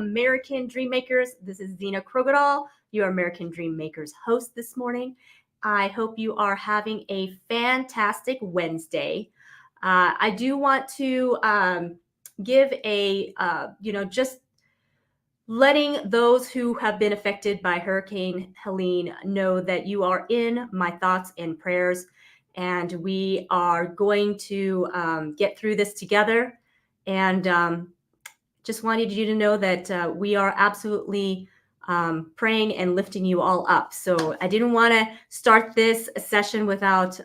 American Dream Makers. This is Zena Krogadal, your American Dream Makers host this morning. I hope you are having a fantastic Wednesday. I do want to give a, just letting those who have been affected by Hurricane Helene know that you are in my thoughts and prayers, and we are going to get through this together. And just wanted you to know that we are absolutely praying and lifting you all up. So I didn't want to start this session without,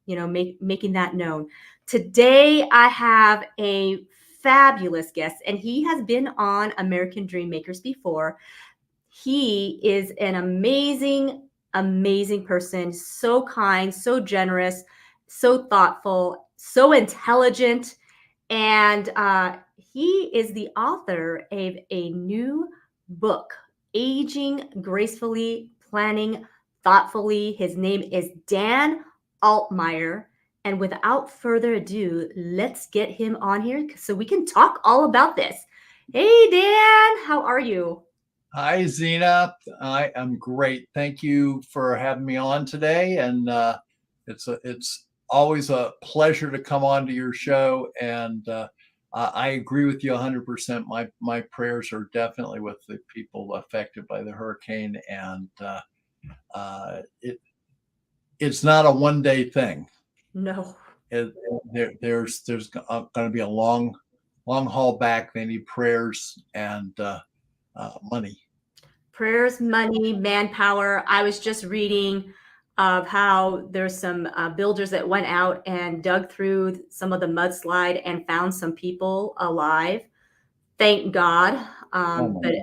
making that known. Today I have a fabulous guest, and he has been on American Dream Makers before. He is an amazing, amazing person, so kind, so generous, so thoughtful, so intelligent, and he is the author of a new book, Aging Gracefully, Planning Thoughtfully. His name is Dan Altmire. And without further ado, let's get him on here so we can talk all about this. Hey, Dan, how are you? Hi, Zena. I am great. Thank you for having me on today. And it's always a pleasure to come on to your show. And I agree with you 100%. My prayers are definitely with the people affected by the hurricane. And it's not a one-day thing. No. There's going to be a long haul back. They need prayers and money. Prayers, money, manpower. I was just reading of how there's some builders that went out and dug through some of the mudslide and found some people alive. Thank God. But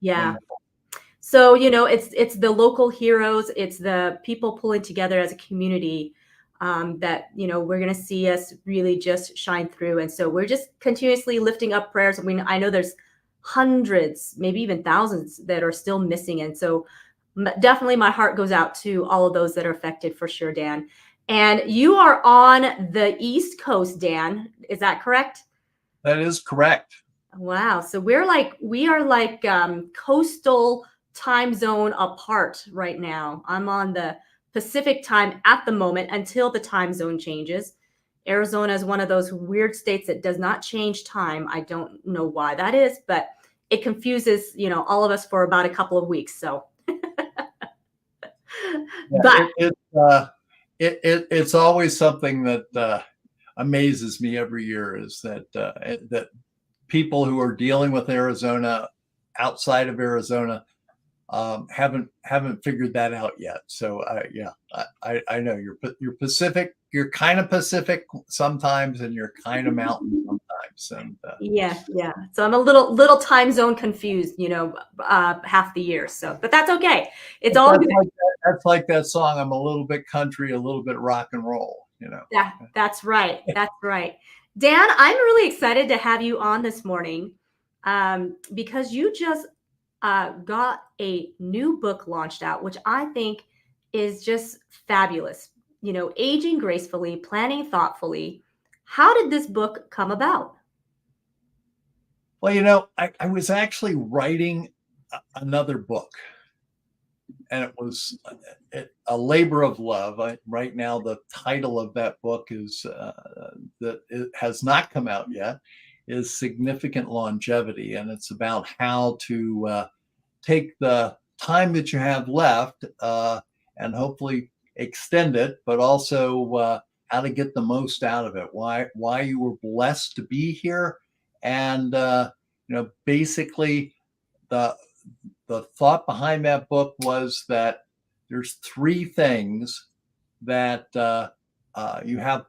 yeah. So, it's the local heroes. It's the people pulling together as a community that, we're going to see us really just shine through. And so we're just continuously lifting up prayers. I mean, I know there's hundreds, maybe even thousands that are still missing. And so definitely my heart goes out to all of those that are affected for sure, Dan. And you are on the East Coast, Dan. Is that correct? That is correct. Wow. So we are like coastal time zone apart right now. I'm on the Pacific time at the moment until the time zone changes. Arizona is one of those weird states that does not change time. I don't know why that is, but it confuses, all of us for about a couple of weeks. So, it's always something that amazes me every year is that people who are dealing with Arizona outside of Arizona haven't figured that out yet. So I know you're Pacific. You're kind of Pacific sometimes, and you're kind of mountain sometimes. And yeah. So I'm a little time zone confused, half the year. So, but that's okay. It's all good. That's like that song. I'm a little bit country, a little bit rock and roll. Yeah, that's right. That's right. Dan, I'm really excited to have you on this morning because you just got a new book launched out, which I think is just fabulous. Aging Gracefully, Planning Thoughtfully. How did this book come about? Well, I was actually writing another book, and it was a labor of love. Right now, the title of that book is that it has not come out yet, is Significant Longevity, and it's about how to take the time that you have left and hopefully extend it, but also how to get the most out of it. Why you were blessed to be here, and basically the thought behind that book was that there's three things that you have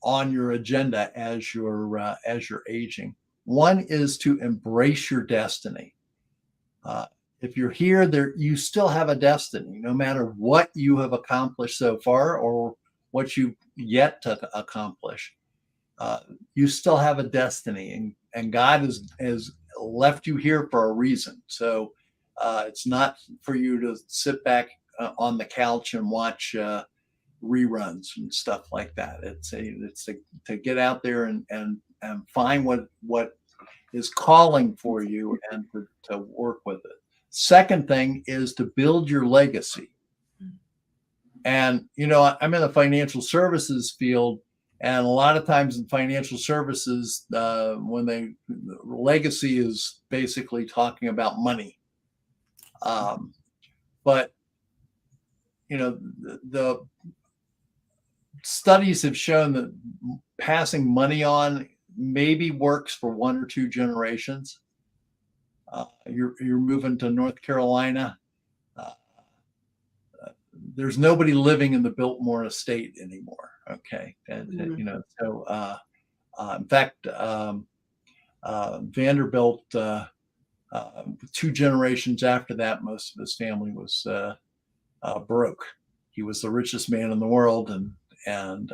on your agenda as you're aging. One is to embrace your destiny. If you're here, you still have a destiny, no matter what you have accomplished so far or what you've yet to accomplish. You still have a destiny, and God has left you here for a reason. So it's not for you to sit back on the couch and watch reruns and stuff like that. It's to get out there and find what is calling for you and to work with it. Second thing is to build your legacy. And, I'm in the financial services field, and a lot of times in financial services, legacy is basically talking about money. But, the studies have shown that passing money on maybe works for 1 or 2 generations. You're moving to North Carolina. There's nobody living in the Biltmore estate anymore. Okay. And, so, in fact, Vanderbilt, 2 generations after that, most of his family was broke. He was the richest man in the world, and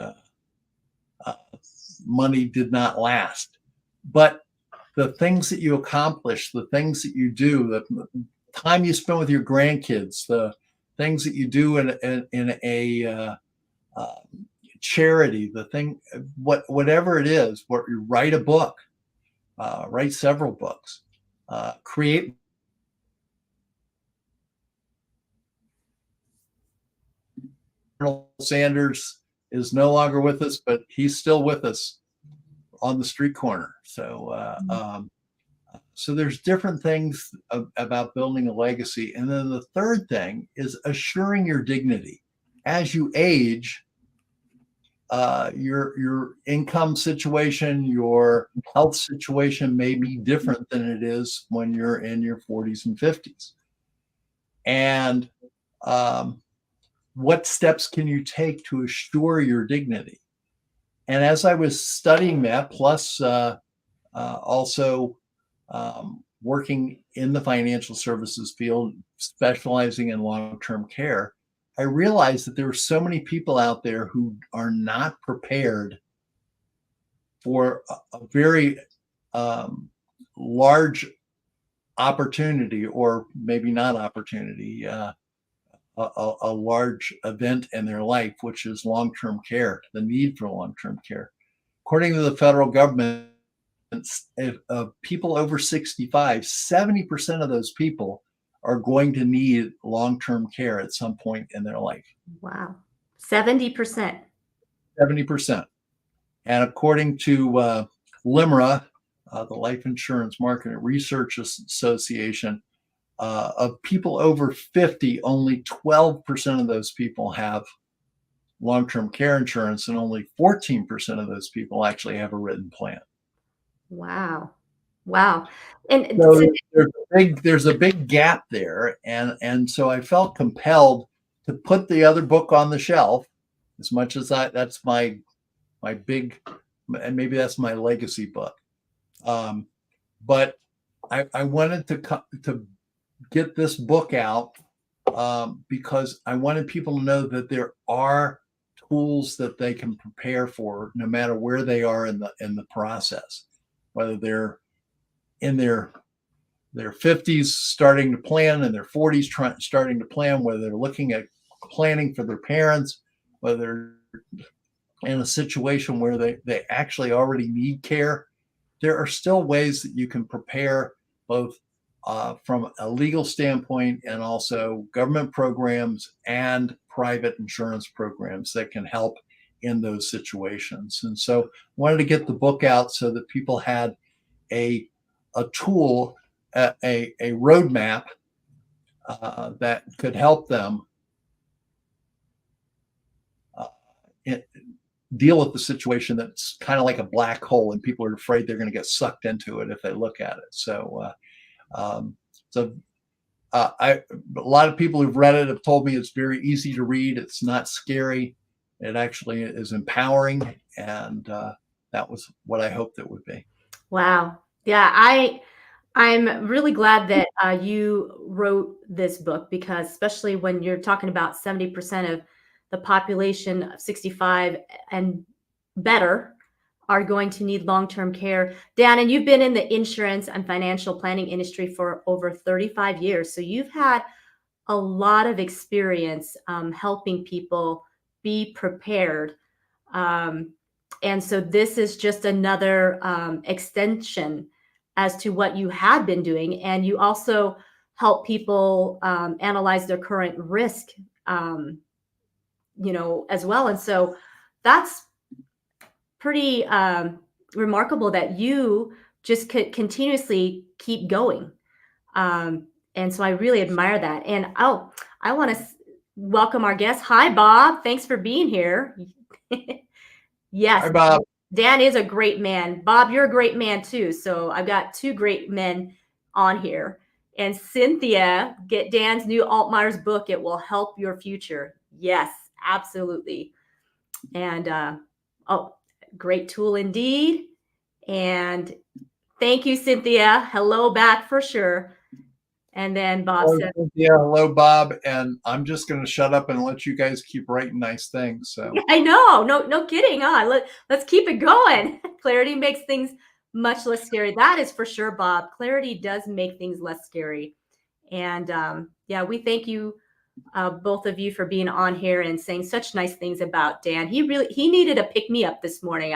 money did not last. But the things that you accomplish, the things that you do, the time you spend with your grandkids, the things that you do in a charity, whatever it is, you write a book, write several books, create. Colonel Sanders is no longer with us, but he's still with us on the street corner. So, so there's different things about building a legacy. And then the third thing is assuring your dignity. As you age, your income situation, your health situation may be different than it is when you're in your 40s and 50s. And what steps can you take to assure your dignity? And as I was studying that, plus also working in the financial services field, specializing in long-term care, I realized that there were so many people out there who are not prepared for a very large opportunity, or maybe not opportunity, a large event in their life, which is long-term care, the need for long-term care. According to the federal government, people over 65, 70% of those people are going to need long-term care at some point in their life. Wow. 70%. 70%. And according to LIMRA, the Life Insurance Market Research Association, of people over 50, only 12% of those people have long-term care insurance, and only 14% of those people actually have a written plan. Wow. Wow. And So there's a big gap there. And so I felt compelled to put the other book on the shelf, as much as that's my big, and maybe that's my legacy book. But I wanted to get this book out because I wanted people to know that there are tools that they can prepare for, no matter where they are in the process, whether they're in their 50s starting to plan, in their 40s starting to plan, whether they're looking at planning for their parents, whether they're in a situation where they actually already need care. There are still ways that you can prepare, both from a legal standpoint, and also government programs and private insurance programs that can help in those situations. And so I wanted to get the book out so that people had a tool, a roadmap that could help them deal with the situation that's kind of like a black hole, and people are afraid they're going to get sucked into it if they look at it. So, a lot of people who've read it have told me it's very easy to read. It's not scary. It actually is empowering, and that was what I hoped it would be. Wow. Yeah, I'm really glad that you wrote this book, because especially when you're talking about 70% of the population of 65 and better are going to need long-term care. Dan, and you've been in the insurance and financial planning industry for over 35 years. So you've had a lot of experience helping people be prepared. And so this is just another extension as to what you have been doing, and you also help people analyze their current risk, um, as well. And so that's pretty remarkable that you just could continuously keep going. And so I really admire that. And I want to welcome our guest. Hi, Bob. Thanks for being here. Yes, Hi, Bob. Dan is a great man. Bob, you're a great man too. So I've got two great men on here. And Cynthia, get Dan's new Altmire's book. It will help your future. Yes, absolutely. And oh, great tool indeed. And thank you, Cynthia. Hello back for sure. And then Bob Hello, said, Cynthia. Hello, Bob. And I'm just going to shut up and let you guys keep writing nice things. So I know, no kidding, huh? Let's keep it going. Clarity makes things much less scary. That is for sure, Bob. Clarity does make things less scary. And yeah, we thank you, both of you, for being on here and saying such nice things about Dan. He needed a pick me up this morning.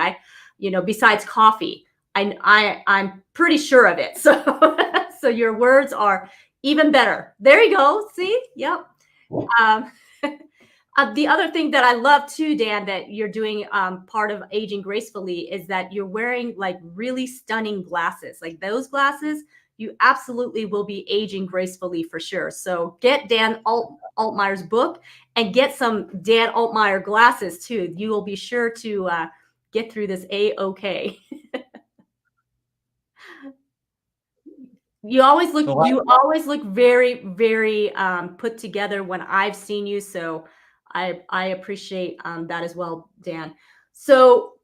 Besides coffee, I'm pretty sure of it. So so your words are even better. There you go. See? Yep. Um, the other thing that I love too, Dan, that you're doing, part of Aging Gracefully, is that you're wearing like really stunning glasses. Like those glasses, you absolutely will be aging gracefully for sure. So get Dan Altmire's book and get some Dan Altmire glasses too. You will be sure to get through this A-okay. You always look very, very put together when I've seen you. So I appreciate that as well, Dan. So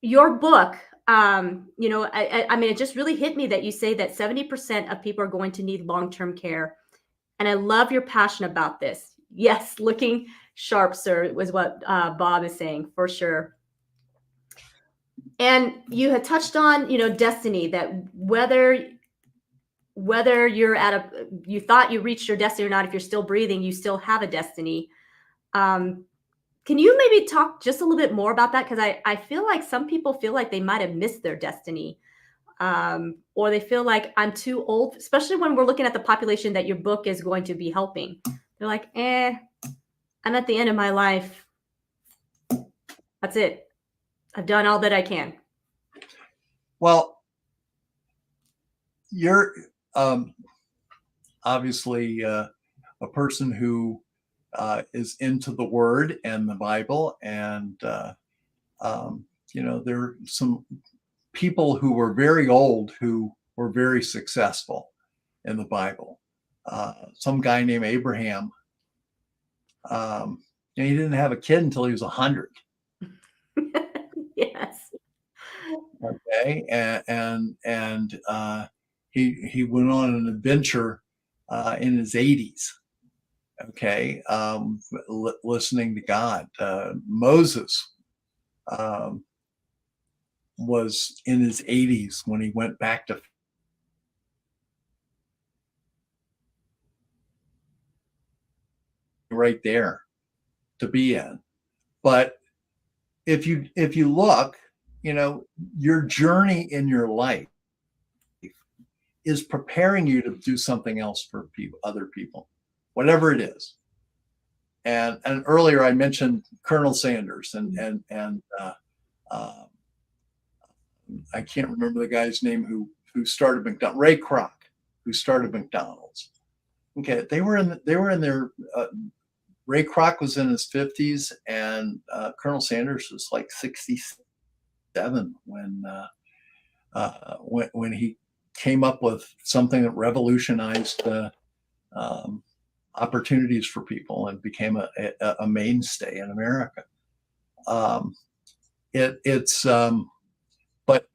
your book, I mean, it just really hit me that you say that 70% of people are going to need long-term care. And I love your passion about this. Yes, looking sharp, sir, was what Bob is saying for sure. And you had touched on, destiny, that whether you thought you reached your destiny or not, if you're still breathing, you still have a destiny. Can you maybe talk just a little bit more about that? Because I feel like some people feel like they might have missed their destiny, or they feel like I'm too old, especially when we're looking at the population that your book is going to be helping. They're like, I'm at the end of my life. That's it. I've done all that I can. well, you're obviously a person who is into the Word and the Bible, and there are some people who were very old who were very successful in the Bible. Some guy named Abraham, and he didn't have a kid until he was 100. Yes. Okay, and he went on an adventure in his 80s. Okay, listening to God. Moses was in his 80s when he went back to right there to be in. But if you look, your journey in your life is preparing you to do something else for other people, whatever it is. And earlier I mentioned Colonel Sanders and I can't remember the guy's name who started McDonald's. Ray Kroc, who started McDonald's. Okay, they were in their Ray Kroc was in his 50s, and Colonel Sanders was like 67 when he came up with something that revolutionized opportunities for people and became a mainstay in America. But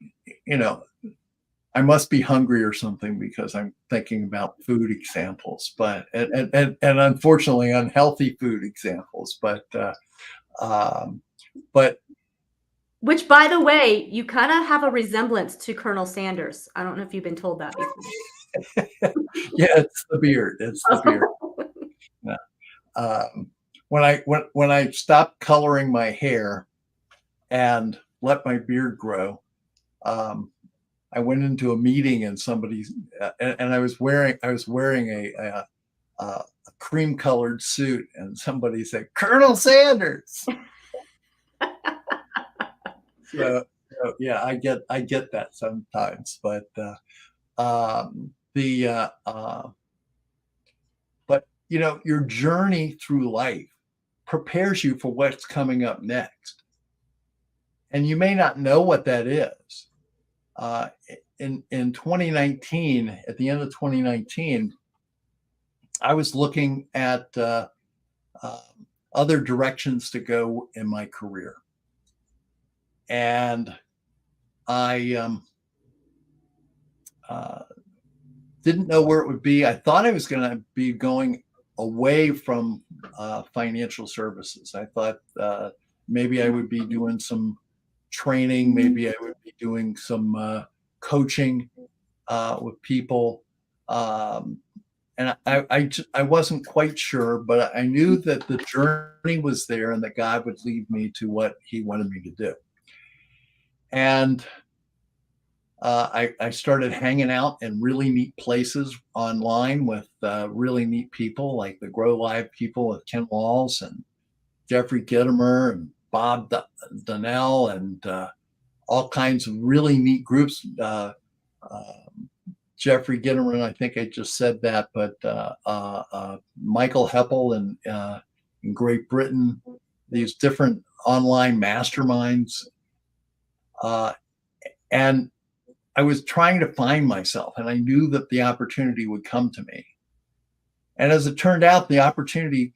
I must be hungry or something because I'm thinking about food examples, but and unfortunately unhealthy food examples. But Which, by the way, you kind of have a resemblance to Colonel Sanders. I don't know if you've been told that before. Yeah, it's the beard. It's the beard. Yeah. When I stopped coloring my hair and let my beard grow, I went into a meeting and somebody, and I was wearing a cream colored suit, and somebody said, "Colonel Sanders." So yeah, I get that sometimes, but but your journey through life prepares you for what's coming up next, and you may not know what that is. In 2019, at the end of 2019, I was looking at other directions to go in my career, and I didn't know where it would be. I thought I was going to be going away from financial services. I thought maybe I would be doing some training, maybe I would be doing some coaching with people. And I wasn't quite sure, but I knew that the journey was there and that God would lead me to what he wanted me to do. And I started hanging out in really neat places online with really neat people like the Grow Live people with Ken Walls and Jeffrey Gitomer and Bob Donnell and all kinds of really neat groups. Jeffrey Gitomer, I think I just said that, but Michael Heppel in Great Britain, these different online masterminds. And I was trying to find myself, and I knew that the opportunity would come to me. And as it turned out, the opportunity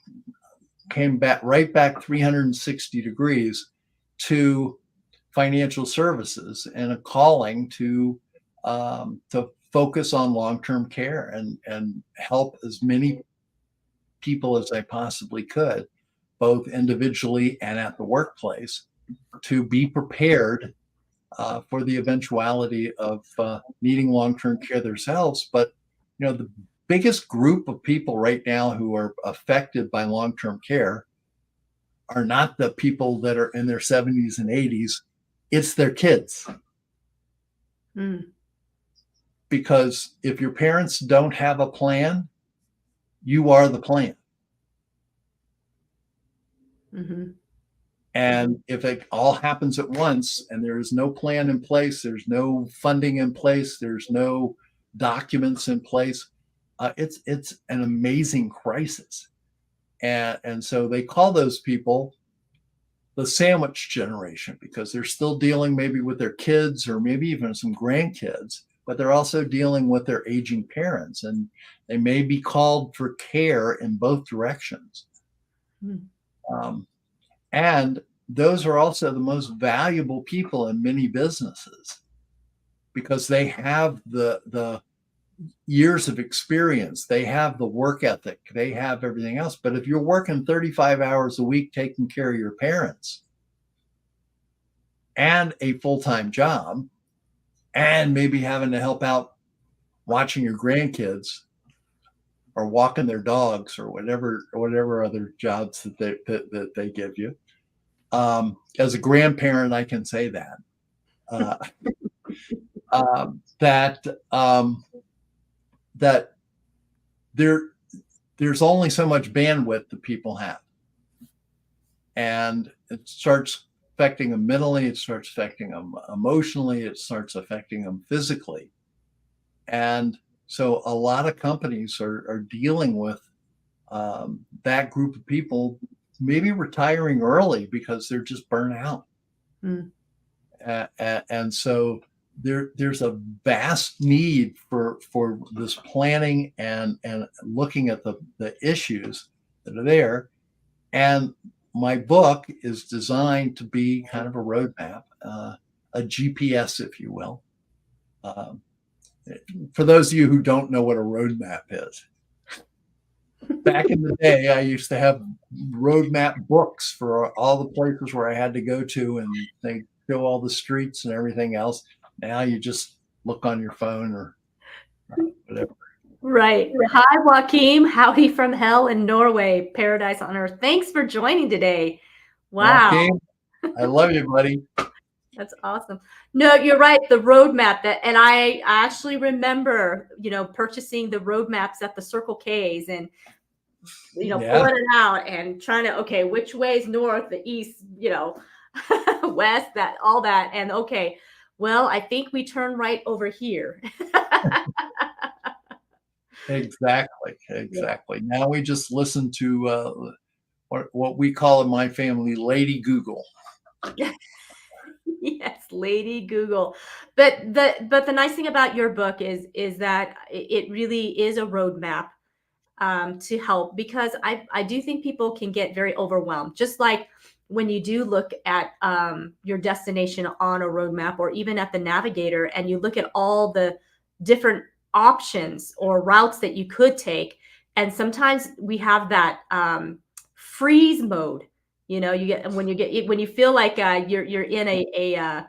came right back 360 degrees to financial services and a calling to focus on long-term care and help as many people as I possibly could, both individually and at the workplace, to be prepared for the eventuality of needing long-term care themselves. But the biggest group of people right now who are affected by long-term care are not the people that are in their 70s and 80s. It's their kids. Because if your parents don't have a plan, you are the plan. Mm-hmm. And if it all happens at once and there's no plan in place, there's no funding in place, there's no documents in place, it's an amazing crisis. And so they call those people the sandwich generation because they're still dealing maybe with their kids or maybe even some grandkids, but they're also dealing with their aging parents, and they may be called for care in both directions. And those are also the most valuable people in many businesses because they have the years of experience, they have the work ethic, they have everything else. But if you're working 35 hours a week taking care of your parents and a full-time job and maybe having to help out watching your grandkids or walking their dogs or whatever other jobs that they give you. As a grandparent, I can say that that there's only so much bandwidth that people have, and it starts affecting them mentally, it starts affecting them emotionally, it starts affecting them physically. And so a lot of companies are dealing with that group of people maybe retiring early because they're just burnt out. And so there's a vast need for this planning and looking at the issues that are there. And my book is designed to be kind of a roadmap, a GPS, if you will. For those of you who don't know what a roadmap is, back in the day, I used to have roadmap books for all the places where I had to go to, and they show all the streets and everything else. Now you just look on your phone or whatever. Right. Hi, Joachim. Howdy from hell in Norway. Paradise on earth. Thanks for joining today. Wow. Joachim, I love you, buddy. That's awesome. No, you're right. The roadmap that, and I actually remember, purchasing the roadmaps at the Circle K's and, Yeah, pulling it out and trying to, okay, which way is north, the east, west, that, all that. And okay, well, I think we turn right over here. exactly, Yeah. exactly. Now we just listen to what we call in my family Lady Google. Yes, Lady Google. But the nice thing about your book is that it really is a roadmap, to help, because I do think people can get very overwhelmed. Just like when you do look at, your destination on a roadmap, or even at the navigator, and you look at all the different options or routes that you could take, and sometimes we have that, freeze mode. You get when you feel like, you're in a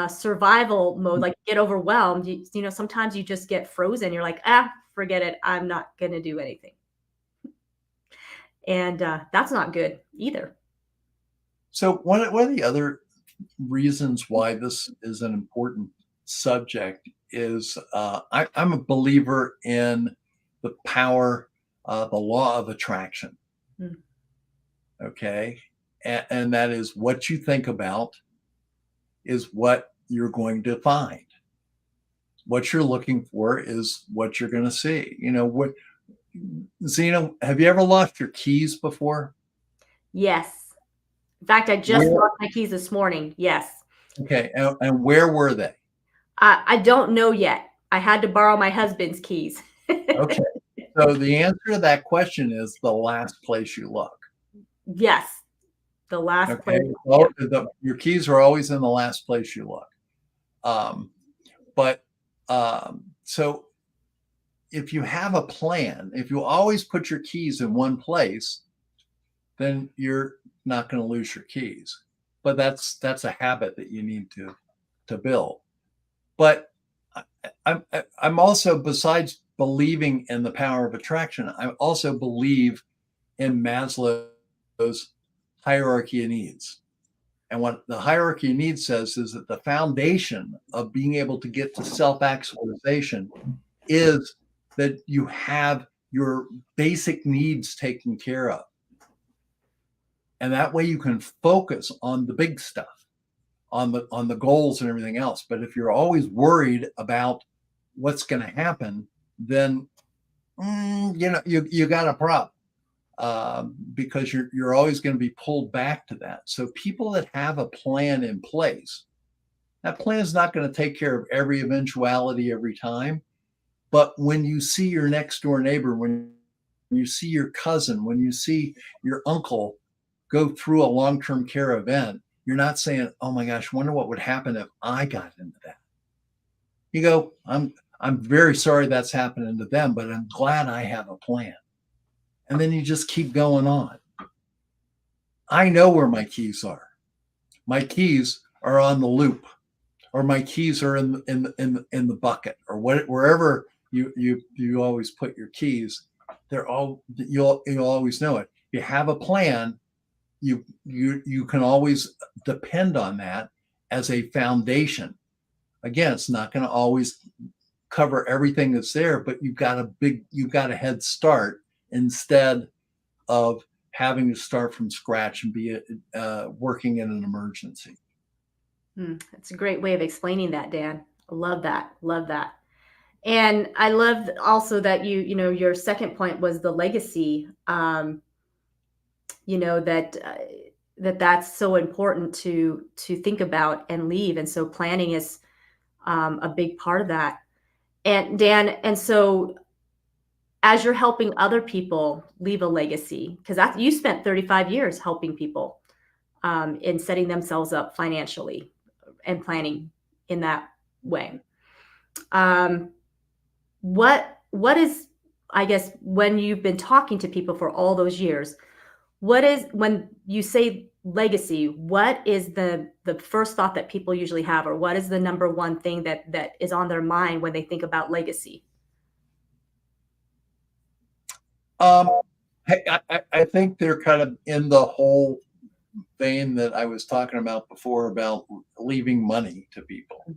survival mode, like get overwhelmed. Sometimes you just get frozen. You're like, forget it. I'm not gonna do anything. And that's not good either. So one of the other reasons why this is an important subject is I'm a believer in the power, the law of attraction. Mm. Okay. And that is what you think about is what you're going to find. What you're looking for is what you're going to see. Zena, have you ever lost your keys before? Yes. In fact, I just Where, lost my keys this morning. Yes. okay. And where were they? I don't know yet. I had to borrow my husband's keys. Okay. So the answer to that question is the last place you look. Yes. The last Okay. place. Yeah. Well, your keys are always in the last place you look. Um, but if you have a plan, if you always put your keys in one place, then you're not going to lose your keys. But that's a habit that you need to build. But I'm also, besides believing in the power of attraction, I also believe in Maslow's hierarchy of needs. And what the hierarchy of needs says is that the foundation of being able to get to self actualization is that you have your basic needs taken care of. And that way you can focus on the big stuff, on the goals and everything else. But if you're always worried about what's going to happen, then you got a problem, because you're always going to be pulled back to that. So people that have a plan in place, that plan is not going to take care of every eventuality every time. But when you see your next door neighbor, when you see your cousin, when you see your uncle go through a long-term care event, you're not saying, "Oh my gosh, wonder what would happen if I got into that." You go, I'm very sorry that's happening to them, but I'm glad I have a plan. And then you just keep going on. I know where my keys are. My keys are on the loop, or my keys are in the bucket, or wherever you always put your keys. They're all you'll always know it. You have a plan. You can always depend on that as a foundation. Again, it's not going to always cover everything that's there, but you've got a head start instead of having to start from scratch and be working in an emergency. That's a great way of explaining that, Dan. I love that. Love that. And I love also that your second point was the legacy. That that's so important to think about and leave. And so planning is, a big part of that. And Dan, and so as you're helping other people leave a legacy, because you spent 35 years helping people, in setting themselves up financially and planning in that way. Um, what is, I guess, when you've been talking to people for all those years, what is, when you say legacy, what is the first thought that people usually have, or what is the number one thing that is on their mind when they think about legacy? Um, I think they're kind of in the whole vein that I was talking about before about leaving money to people.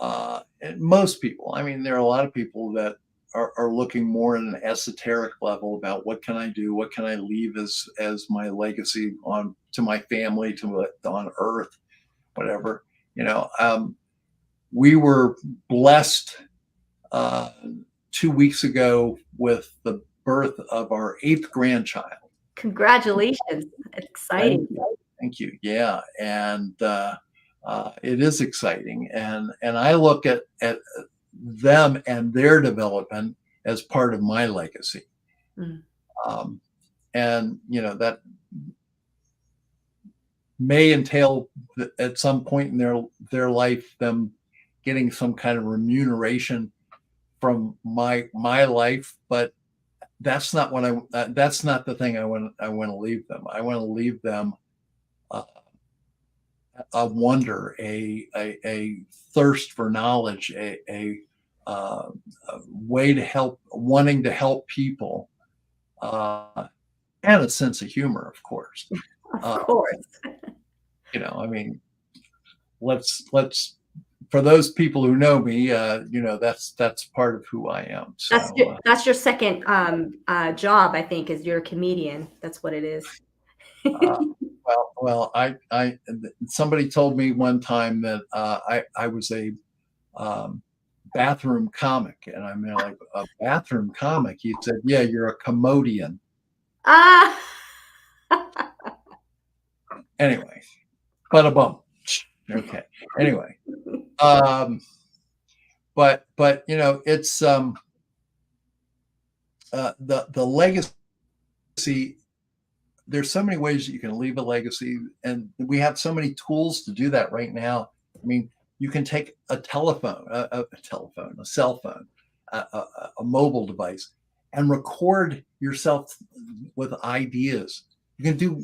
And most people, I mean, there are a lot of people that are looking more at an esoteric level about what can I do, what can I leave as my legacy on to my family, on Earth, whatever. You know, we were blessed uh, 2 weeks ago with the birth of our eighth grandchild. Congratulations. Exciting. Thank you. Yeah, and it is exciting, and I look at them and their development as part of my legacy. Mm. And you know that may entail at some point in their life them getting some kind of remuneration from my life, but that's not what that's not the thing I want to leave them. I want to leave them uh, a wonder, a thirst for knowledge, a way to help, wanting to help people, and a sense of humor, of course. Of course. You know, I mean, let's for those people who know me, you know, that's part of who I am. So That's your second job, I think, is you're a comedian. That's what it is. uh, well, I somebody told me one time that I was a bathroom comic, and I mean, like, a bathroom comic. He said, "Yeah, you're a commodian." Ah. Anyway, but a bum. Okay. Anyway, but you know, it's the legacy. There's so many ways that you can leave a legacy, and we have so many tools to do that right now. I mean, you can take a telephone, a cell phone, a mobile device, and record yourself with ideas. You can do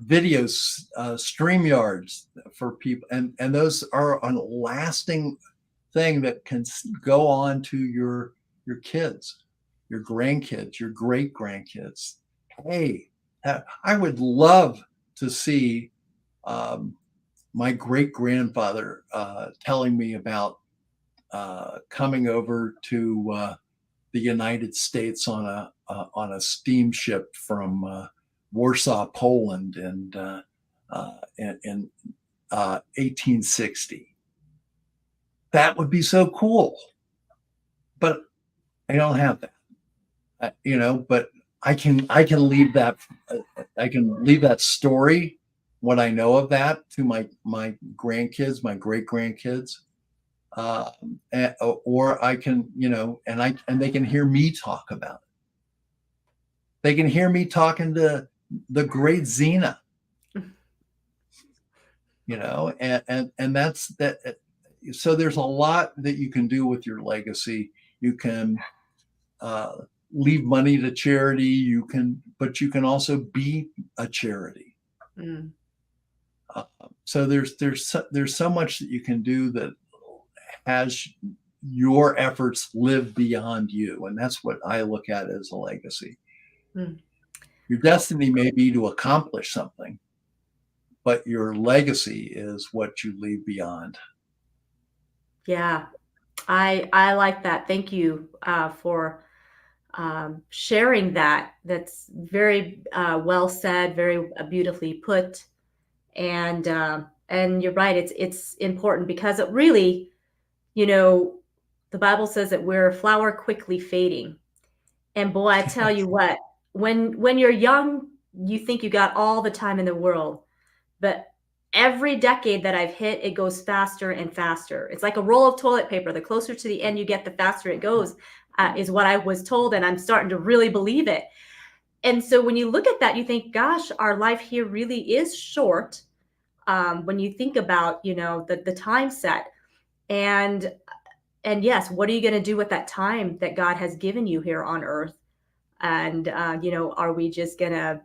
videos, StreamYards for people, and those are a lasting thing that can go on to your kids, your grandkids, your great grandkids. Hey, I would love to see my great grandfather telling me about coming over to the United States on a steamship from Warsaw, Poland, in 1860. That would be so cool, but I don't have that. You know, but I can leave that. I can leave that story, what I know of that, to my grandkids, my great grandkids, or I can, you know, and they can hear me talk about it. They can hear me talking to the great Xena, you know, and that's that. So there's a lot that you can do with your legacy. You can leave money to charity. But you can also be a charity. Mm. So there's so much that you can do that has your efforts live beyond you, and that's what I look at as a legacy. Mm. Your destiny may be to accomplish something, but your legacy is what you leave beyond. Yeah, I like that. Thank you for sharing that. That's very well said, very beautifully put. And you're right. It's important because it really, you know, the Bible says that we're a flower quickly fading. And boy, I tell you what, when you're young, you think you got all the time in the world, but every decade that I've hit, it goes faster and faster. It's like a roll of toilet paper. The closer to the end you get, the faster it goes, is what I was told, and I'm starting to really believe it. And so when you look at that, you think, gosh, our life here really is short. When you think about, you know, the time set, and yes, what are you going to do with that time that God has given you here on earth? And you know, are we just going to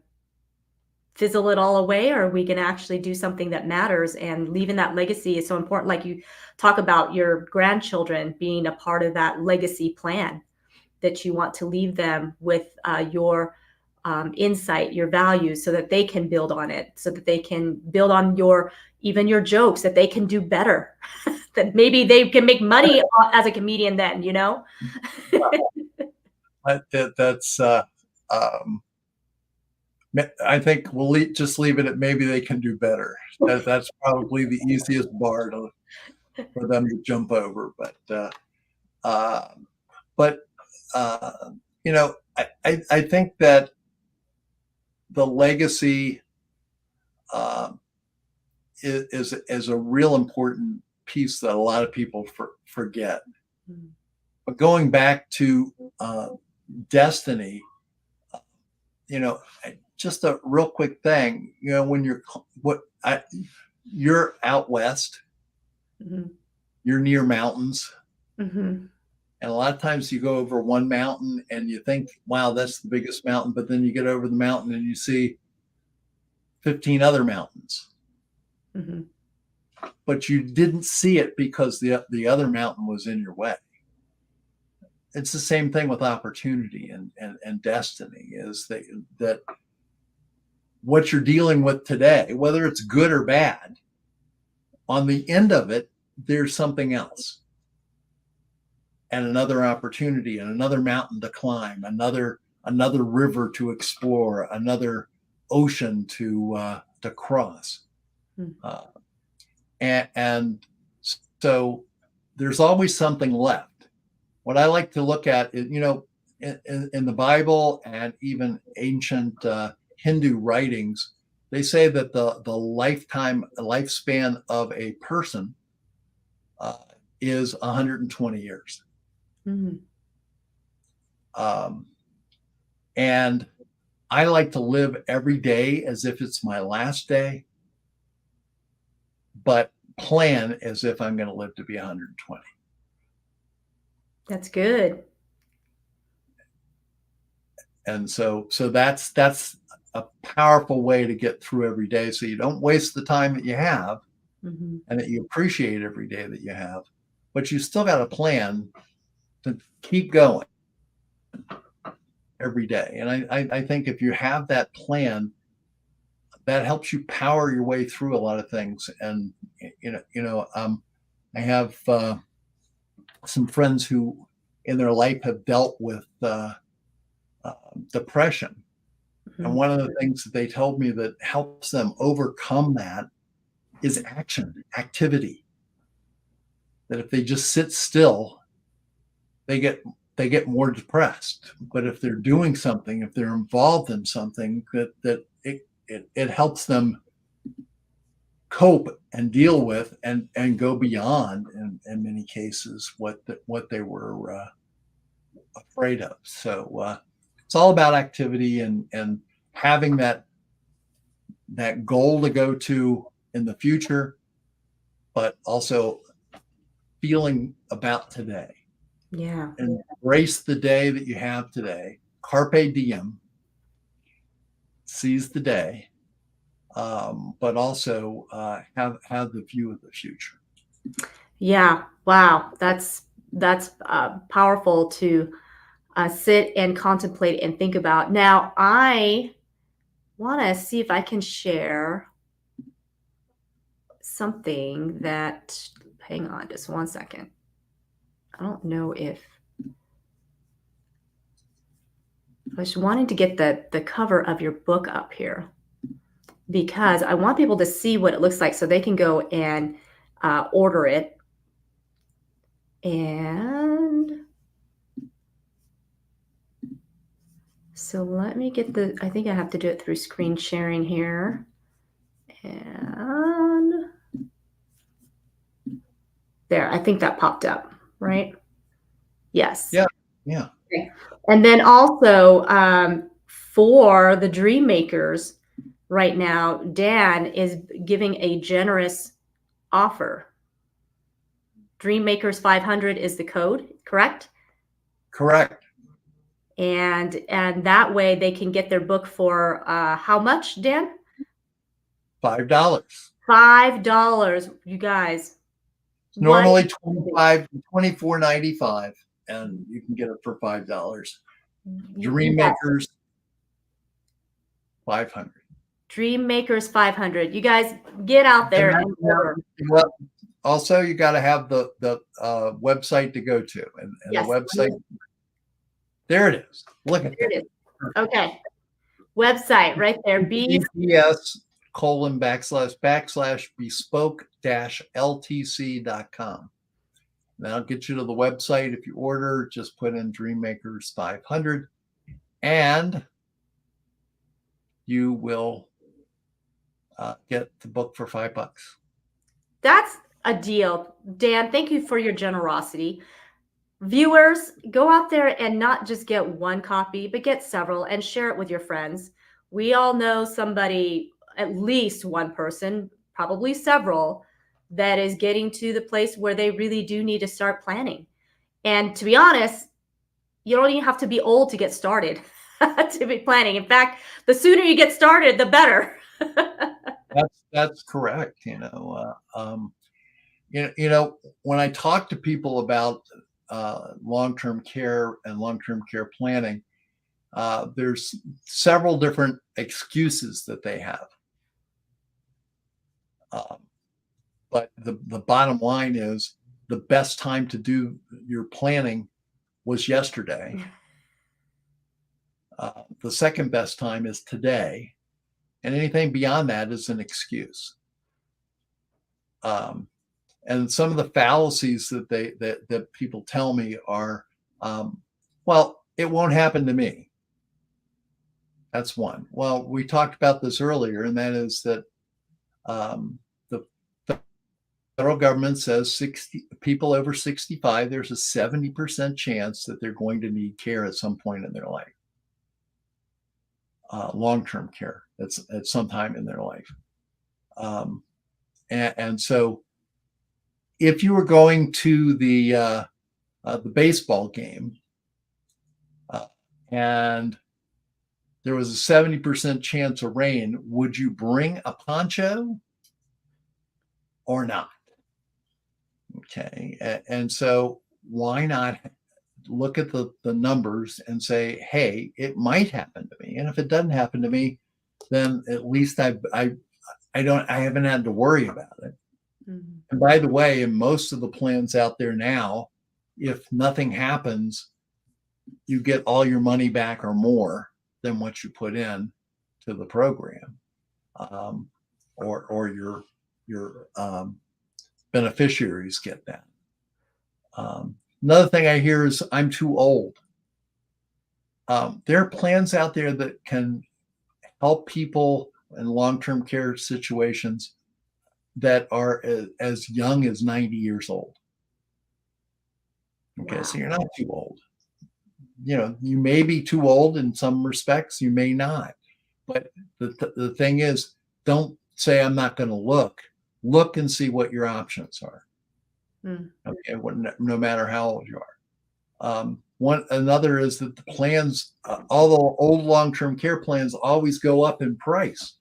fizzle it all away, or are we going to actually do something that matters? And leaving that legacy is so important. Like you talk about your grandchildren being a part of that legacy plan, that you want to leave them with your insight, your values, so that they can build on it, so that they can build on even your jokes, that they can do better, that maybe they can make money as a comedian then, you know? That's I think we'll just leave it at maybe they can do better. That's probably the easiest bar for them to jump over. But you know, I think that the legacy is a real important piece that a lot of people forget. Mm-hmm. But going back to destiny, you know, just a real quick thing, you know, when you're out west, mm-hmm. you're near mountains. Mm-hmm. And a lot of times you go over one mountain and you think, wow, that's the biggest mountain. But then you get over the mountain and you see 15 other mountains. Mm-hmm. But you didn't see it because the other mountain was in your way. It's the same thing with opportunity and destiny, is that what you're dealing with today, whether it's good or bad, on the end of it, there's something else. And another opportunity, and another mountain to climb, another river to explore, another ocean to cross. Mm-hmm. And so there's always something left. What I like to look at is, you know, in the Bible and even ancient Hindu writings, they say that the lifespan of a person is 120 years. Mm-hmm. And I like to live every day as if it's my last day, but plan as if I'm going to live to be 120. That's good. And so that's a powerful way to get through every day, so you don't waste the time that you have, mm-hmm. and that you appreciate every day that you have, but you still got a plan to keep going every day. And I think if you have that plan, that helps you power your way through a lot of things. And I have some friends who in their life have dealt with depression. Mm-hmm. And one of the things that they told me that helps them overcome that is activity. That if they just sit still, they get more depressed. But if they're doing something, if they're involved in something, that it helps them cope and deal with and go beyond in many cases what they were afraid of. So it's all about activity and having that goal to go to in the future, but also feeling about today. Yeah. And embrace the day that you have today. Carpe diem. Seize the day. But also have the view of the future. Yeah. Wow. That's powerful to sit and contemplate and think about. Now, I want to see if I can share something that, hang on just one second. I don't know if I was wanting to get the cover of your book up here, because I want people to see what it looks like so they can go and order it. And so let me get I think I have to do it through screen sharing here. And there, I think that popped up, right? Yes. Yeah. Yeah. Okay. And then also for the Dream Makers right now, Dan is giving a generous offer. Dream Makers 500 is the code, correct? Correct. And that way they can get their book for how much, Dan? $5. $5, you guys. It's normally $24.95, and you can get it for $5. Dream Makers 500. Dream Makers 500. You guys get out there and order. Well, also, you got to have the website to go to, and Yes. the website. There it is. Look at There that. it is. Okay. Website right there. BS://bespoke-ltc.com. That'll get you to the website. If you order, just put in Dream Makers 500, and you will get the book for $5. That's a deal. Dan, thank you for your generosity. Viewers, go out there and not just get one copy, but get several and share it with your friends. We all know somebody, at least one person, probably several, that is getting to the place where they really do need to start planning. And to be honest, you don't even have to be old to get started to be planning. In fact, the sooner you get started, the better. That's correct. When I talk to people about long-term care and long-term care planning, there's several different excuses that they have. But the bottom line is the best time to do your planning was yesterday. The second best time is today. And anything beyond that is an excuse. And some of the fallacies that people tell me are, well, it won't happen to me. That's one. Well, we talked about this earlier, and that is that the federal government says people over 65, there's a 70% chance that they're going to need care at some point in their life. Long-term care at some time in their life. And so if you were going to the baseball game and there was a 70% chance of rain, would you bring a poncho or not? Okay. And so why not look at the numbers and say, hey, it might happen to me. And if it doesn't happen to me, then at least I haven't had to worry about it. Mm-hmm. And by the way, in most of the plans out there now, if nothing happens, you get all your money back or more than what you put in to the program, or your beneficiaries get that. Another thing I hear is I'm too old. There are plans out there that can help people in long-term care situations that are as young as 90 years old. Okay, wow. So you're not too old. You may be too old in some respects, you may not. But the thing is, don't say I'm not going to look. Look and see what your options are. Okay, no matter how old you are. Another is that the plans, all the old long-term care plans, always go up in price.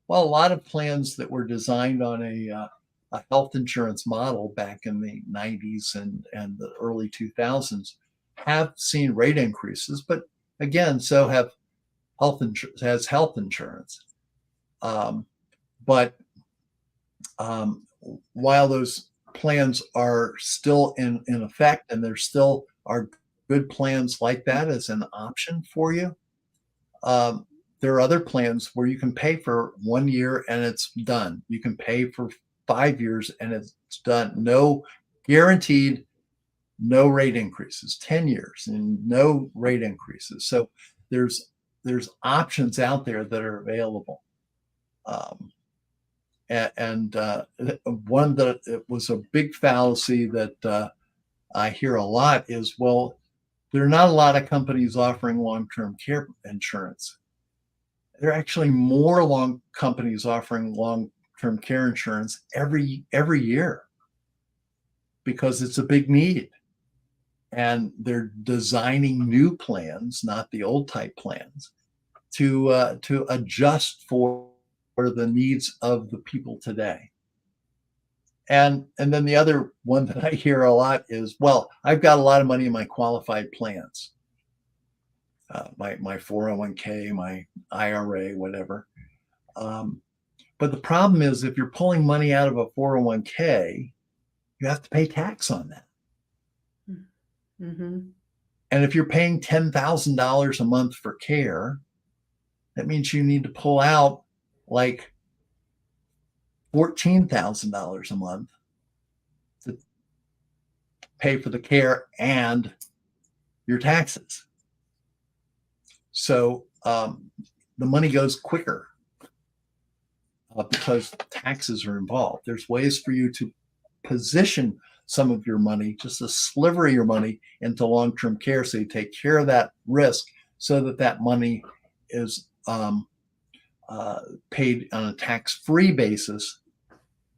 Well, a lot of plans that were designed on a health insurance model back in the 90s and the early 2000s have seen rate increases, but again, so have health insurance. But while those plans are still in effect, and there still are good plans like that as an option for you, there are other plans where you can pay for 1 year and it's done. You can pay for 5 years and it's done. No guaranteed, no rate increases, 10 years and no rate increases. So there's options out there that are available. And one that it was a big fallacy that I hear a lot is, well, there are not a lot of companies offering long-term care insurance. There are actually more companies offering long-term care insurance every year because it's a big need. And they're designing new plans, not the old type plans, to adjust for the needs of the people today. And then the other one that I hear a lot is, well, I've got a lot of money in my qualified plans. my 401k, my IRA, whatever. But the problem is, if you're pulling money out of a 401k, you have to pay tax on that. Mm-hmm. And if you're paying $10,000 a month for care, that means you need to pull out like $14,000 a month to pay for the care and your taxes. So the money goes quicker because taxes are involved. There's ways for you to position some of your money, just a sliver of your money, into long-term care, so you take care of that risk, so that that money is paid on a tax-free basis,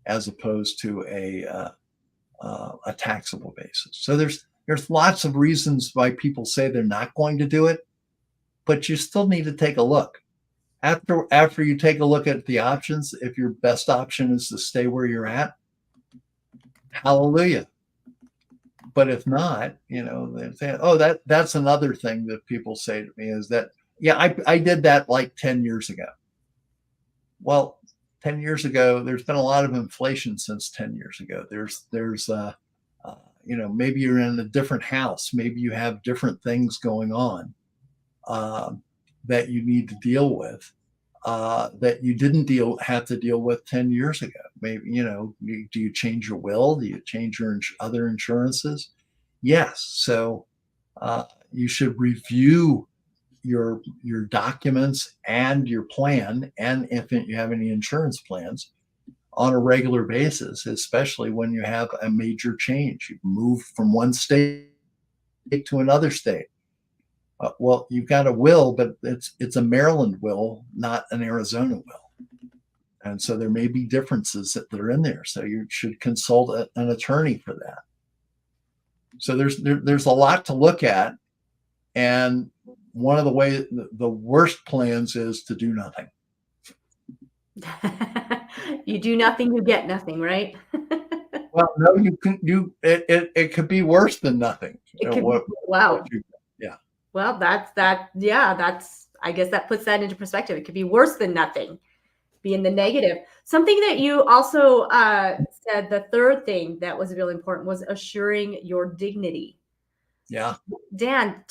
as opposed to a taxable basis. So there's lots of reasons why people say they're not going to do it, but you still need to take a look. After you take a look at the options, if your best option is to stay where you're at, hallelujah. But if not, they say, oh, that's another thing that people say to me is that, yeah, I did that like 10 years ago. Well, 10 years ago, there's been a lot of inflation since 10 years ago. There's maybe you're in a different house. Maybe you have different things going on that you need to deal with that you didn't have to deal with 10 years ago. Maybe, do you change your will? Do you change your other insurances? Yes. So you should review your documents and your plan, and if you have any insurance plans, on a regular basis, especially when you have a major change. You move from one state to another state. Well, you've got a will, but it's a Maryland will, not an Arizona will. And so there may be differences that are in there. So you should consult an attorney for that. So there's a lot to look at. And one of the ways, the worst plans is to do nothing. You do nothing, you get nothing, right? Well, no, it could be worse than nothing. It could be, wow. Yeah. Well, that's I guess that puts that into perspective. It could be worse than nothing, be in the negative. Something that you also said, the third thing that was really important was assuring your dignity. Yeah. Dan,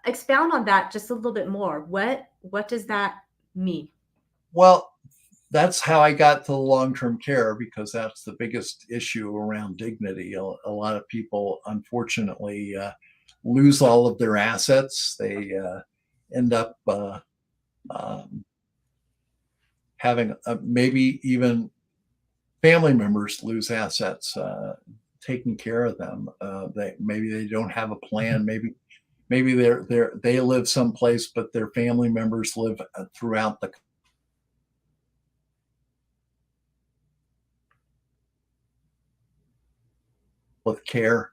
expound on that just a little bit more. What does that mean? Well, that's how I got to long-term care, because that's the biggest issue around dignity. A lot of people, unfortunately, lose all of their assets. They end up having maybe even family members lose assets taking care of them. Maybe they don't have a plan. Maybe they live someplace, but their family members live throughout the with care.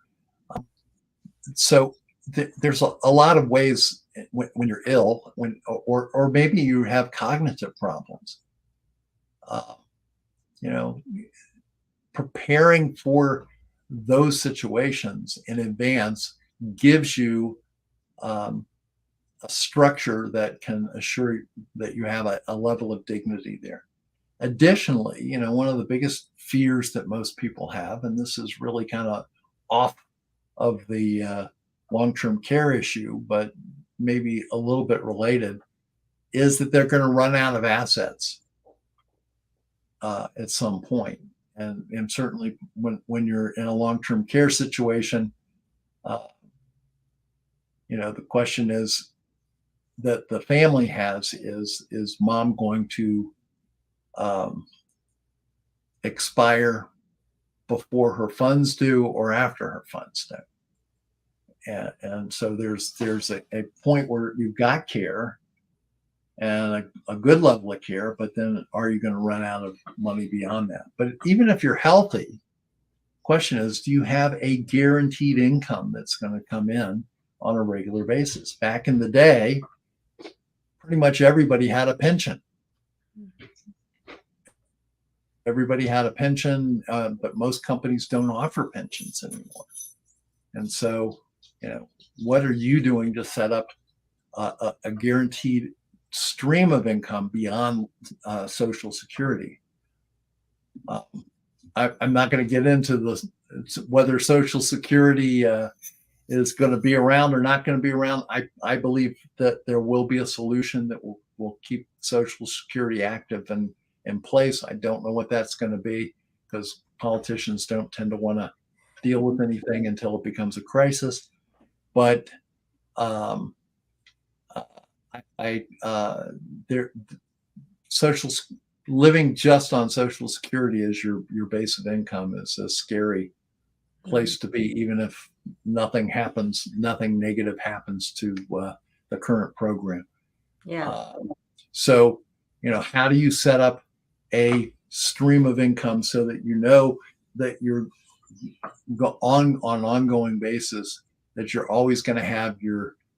So there's a lot of ways when you're ill, or maybe you have cognitive problems. Preparing for those situations in advance gives you a structure that can assure that you have a level of dignity there. Additionally, one of the biggest fears that most people have, and this is really kind of off of the long-term care issue, but maybe a little bit related, is that they're going to run out of assets at some point. And certainly when you're in a long-term care situation, the question is that the family has is mom going to expire before her funds do or after her funds do? And so there's a point where you've got care and a good level of care, but then are you going to run out of money beyond that? But even if you're healthy, question is, do you have a guaranteed income that's going to come in on a regular basis? Back in the day, pretty much everybody had a pension. Everybody had a pension, but most companies don't offer pensions anymore. And so, what are you doing to set up a guaranteed stream of income beyond Social Security. I'm not going to get into whether Social Security is going to be around or not going to be around. I believe that there will be a solution that will keep Social Security active and in place. I don't know what that's going to be, because politicians don't tend to want to deal with anything until it becomes a crisis. But living just on Social Security as your base of income is a scary place to be, even if nothing negative happens to the current program. Yeah. So, how do you set up a stream of income so that that you're on an ongoing basis, that you're always going to have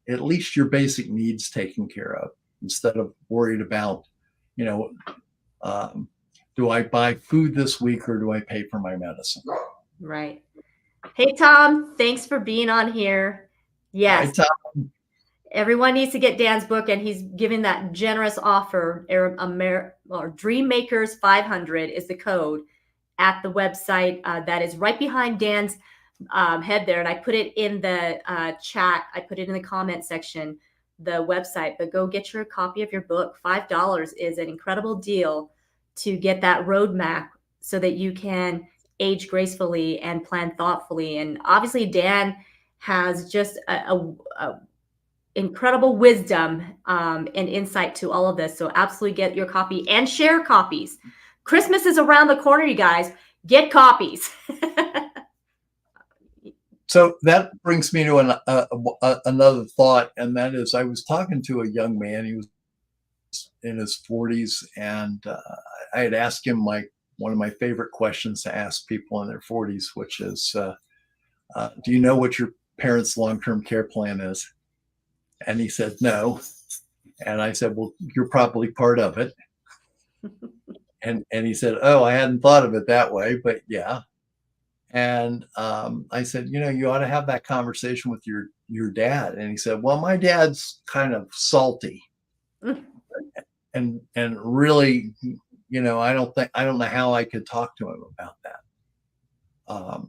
at least your basic needs taken care of, instead of worried about, do I buy food this week or do I pay for my medicine? Right. Hey, Tom, thanks for being on here. Yes. Hi, Tom. Everyone needs to get Dan's book, and he's giving that generous offer. Dream Makers 500 is the code at the website that is right behind Dan's head there. And I put it in the chat. I put it in the comment section, the website. But go get your copy of your book. $5 is an incredible deal to get that roadmap so that you can age gracefully and plan thoughtfully. And obviously, Dan has just a incredible wisdom and insight to all of this. So absolutely get your copy and share copies. Christmas is around the corner, you guys. Get copies. So that brings me to another thought, and that is, I was talking to a young man. He was in his 40s, and I had asked him one of my favorite questions to ask people in their 40s, which is, do you know what your parents' long-term care plan is? And he said, no. And I said, well, you're probably part of it. And he said, oh, I hadn't thought of it that way, but yeah. And I said, you ought to have that conversation with your dad. And he said, well, my dad's kind of salty. and really, I don't know how I could talk to him about that.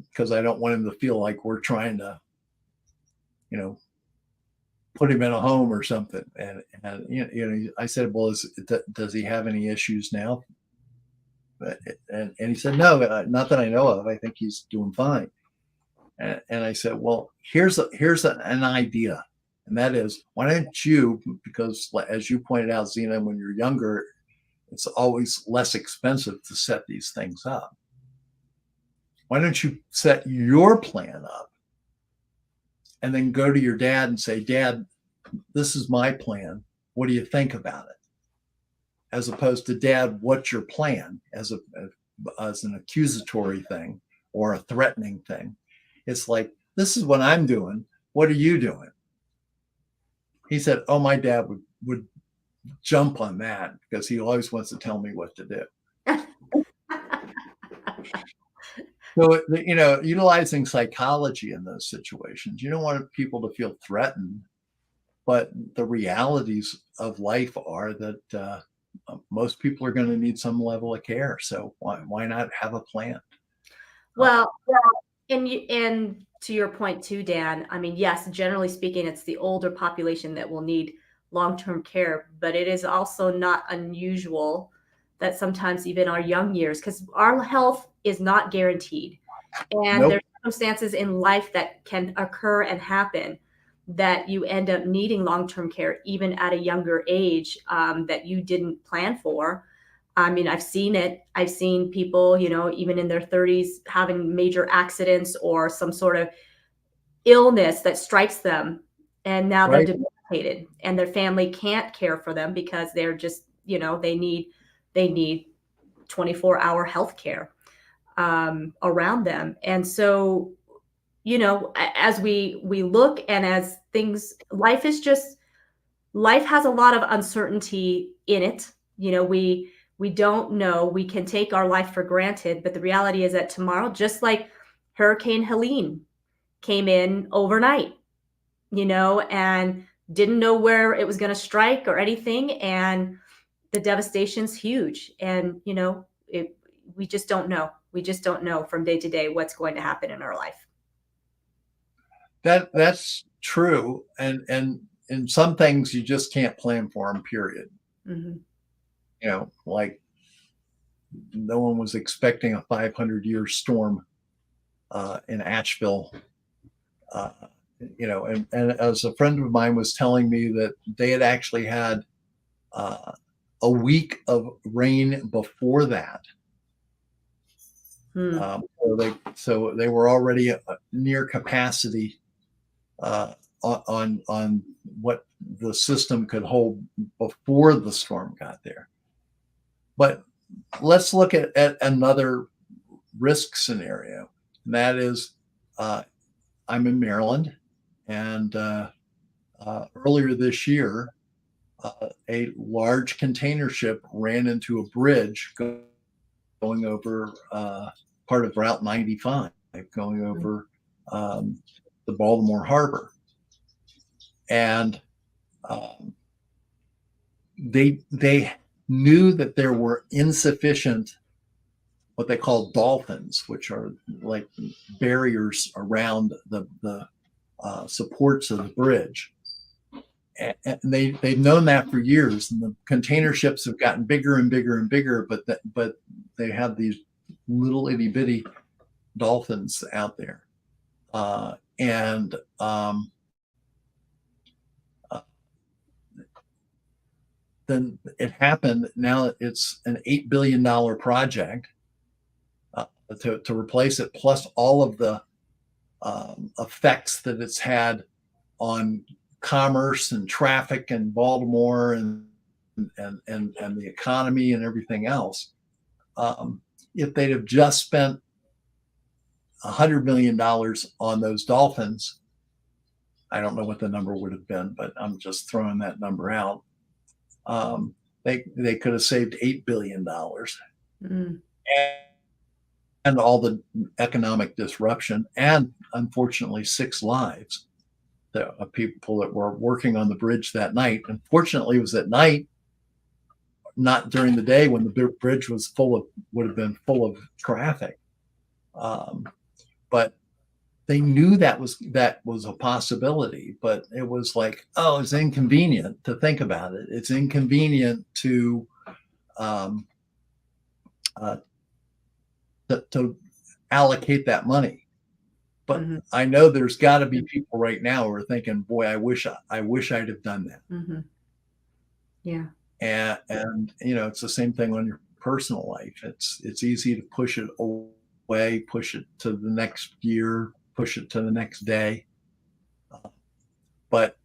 Because I don't want him to feel like we're trying to, put him in a home or something. And I said, well, does he have any issues now? And he said, no, not that I know of. I think he's doing fine. And I said, well, here's an idea. And that is, why don't you, because as you pointed out, Zena, when you're younger, it's always less expensive to set these things up. Why don't you set your plan up and then go to your dad and say, Dad, this is my plan. What do you think about it? As opposed to, Dad, what's your plan? As an accusatory thing or a threatening thing. It's like, this is what I'm doing. What are you doing? He said, oh, my dad would jump on that because he always wants to tell me what to do. So, utilizing psychology in those situations, you don't want people to feel threatened, but the realities of life are that most people are going to need some level of care. So why not have a plan? Well, and to your point too, Dan, I mean, yes, generally speaking, it's the older population that will need long-term care, but it is also not unusual that sometimes even our young years, because our health is not guaranteed. And Nope. There's circumstances in life that can occur and happen that you end up needing long-term care, even at a younger age, that you didn't plan for. I mean, I've seen it. I've seen people, even in their 30s having major accidents or some sort of illness that strikes them. And now Right. they're debilitated and their family can't care for them because they're just, they need 24-hour health care around them. And so, as we look and as things, life has a lot of uncertainty in it. We don't know. We can take our life for granted, but the reality is that tomorrow, just like Hurricane Helene came in overnight, and didn't know where it was going to strike or anything. And the devastation's huge. And, we just don't know. We just don't know from day to day what's going to happen in our life. That's true. And in some things you just can't plan for them, period. Mm-hmm. Like no one was expecting a 500-year storm in Asheville. And as a friend of mine was telling me that they had actually had a week of rain before that. So they were already near capacity on what the system could hold before the storm got there. But let's look at another risk scenario. And that is, I'm in Maryland, and earlier this year, a large container ship ran into a bridge going over part of Route 95, going over the Baltimore Harbor. And they knew that there were insufficient, what they call dolphins, which are like barriers around the supports of the bridge. And they've known that for years, and the container ships have gotten bigger and bigger and bigger, but they have these little itty bitty dolphins out there, then it happened. Now it's an $8 billion project to replace it, plus all of the effects that it's had on commerce and traffic in Baltimore and the economy and everything else. If they'd have just spent $100 million on those dolphins, I don't know what the number would have been, but I'm just throwing that number out. They could have saved $8 billion. And all the economic disruption, and unfortunately 6 lives of people that were working on the bridge that night. Unfortunately, it was at night, not during the day when the bridge was would have been full of traffic. But they knew that was a possibility, but it was like, oh, it's inconvenient to think about it. It's inconvenient to allocate that money. But I know there's got to be people right now who are thinking, boy, I wish I'd have done that. Yeah. And it's the same thing on your personal life. It's easy to push it away, push it to the next year, push it to the next day. But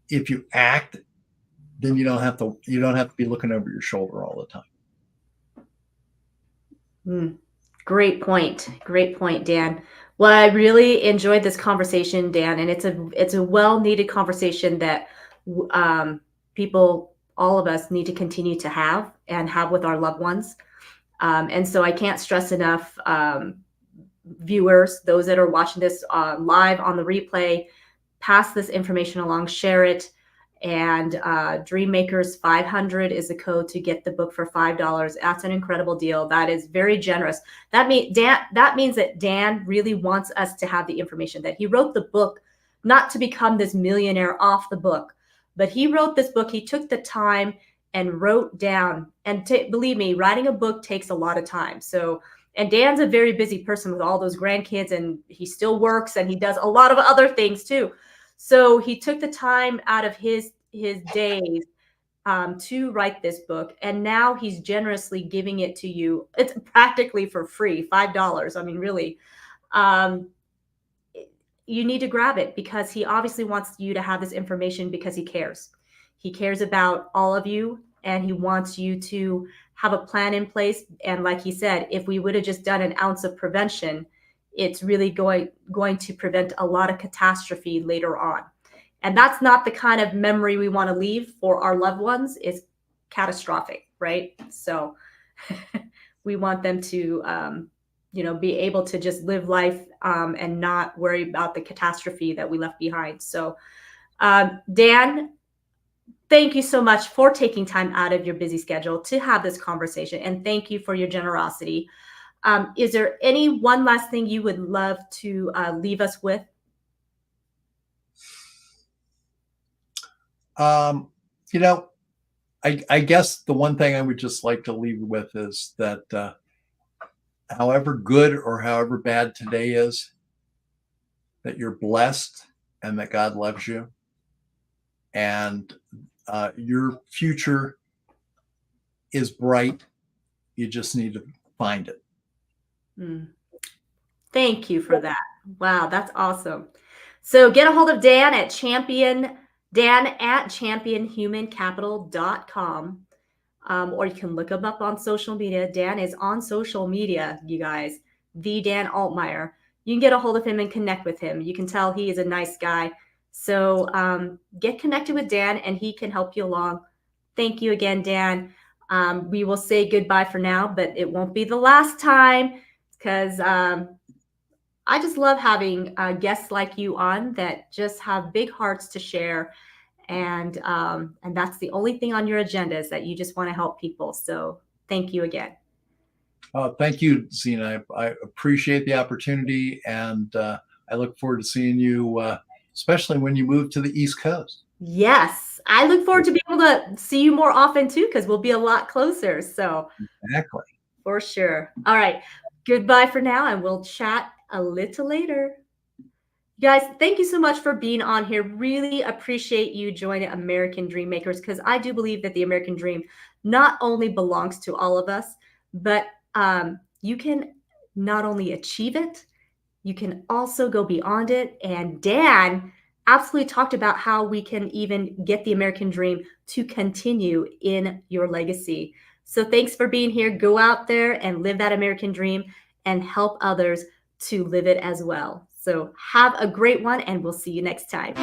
if you act, then you don't have to be looking over your shoulder all the time. Great point, Dan. Well, I really enjoyed this conversation, Dan, and it's a well-needed conversation that people, all of us, need to continue to have with our loved ones. And so I can't stress enough, viewers, those that are watching this live on the replay, pass this information along, share it. And Dream Makers 500 is the code to get the book for $5. That's an incredible deal. That is very generous. That means that Dan really wants us to have the information, that he wrote the book not to become this millionaire off the book, but he wrote this book. He took the time and wrote down, and believe me, writing a book takes a lot of time. So, and Dan's a very busy person with all those grandkids, and he still works, and he does a lot of other things too. So he took the time out of his days to write this book, and now he's generously giving it to you. It's practically for free, $5. I mean, really, you need to grab it, because he obviously wants you to have this information, because he cares. He cares about all of you, and he wants you to have a plan in place. And like he said, if we would have just done an ounce of prevention, it's really going to prevent a lot of catastrophe later on. And that's not the kind of memory we want to leave for our loved ones. It's catastrophic, right? So we want them to, be able to just live life and not worry about the catastrophe that we left behind. So Dan, thank you so much for taking time out of your busy schedule to have this conversation. And thank you for your generosity. Is there any one last thing you would love to leave us with? You know, I guess the one thing I would just like to leave you with is that however good or however bad today is, that you're blessed and that God loves you, and your future is bright. You just need to find it. Mm. Thank you for that. Wow, that's awesome. So get a hold of Dan at championhumancapital.com. Or you can look him up on social media. Dan is on social media, you guys. The Dan Altmire. You can get a hold of him and connect with him. You can tell he is a nice guy. So get connected with Dan, and he can help you along. Thank you again, Dan. We will say goodbye for now, but it won't be the last time, because I just love having guests like you on that just have big hearts to share, and that's the only thing on your agenda, is that you just want to help people. So thank you again. Thank you, Zena. I appreciate the opportunity, and I look forward to seeing you, especially when you move to the East Coast. Yes, I look forward to be able to see you more often too, because we'll be a lot closer. So Exactly. for sure. All right. Goodbye for now, and we'll chat a little later. Guys, thank you so much for being on here. Really appreciate you joining American Dream Makers, because I do believe that the American dream not only belongs to all of us, but you can not only achieve it, you can also go beyond it. And Dan absolutely talked about how we can even get the American dream to continue in your legacy. So thanks for being here. Go out there and live that American dream and help others to live it as well. So have a great one, and we'll see you next time.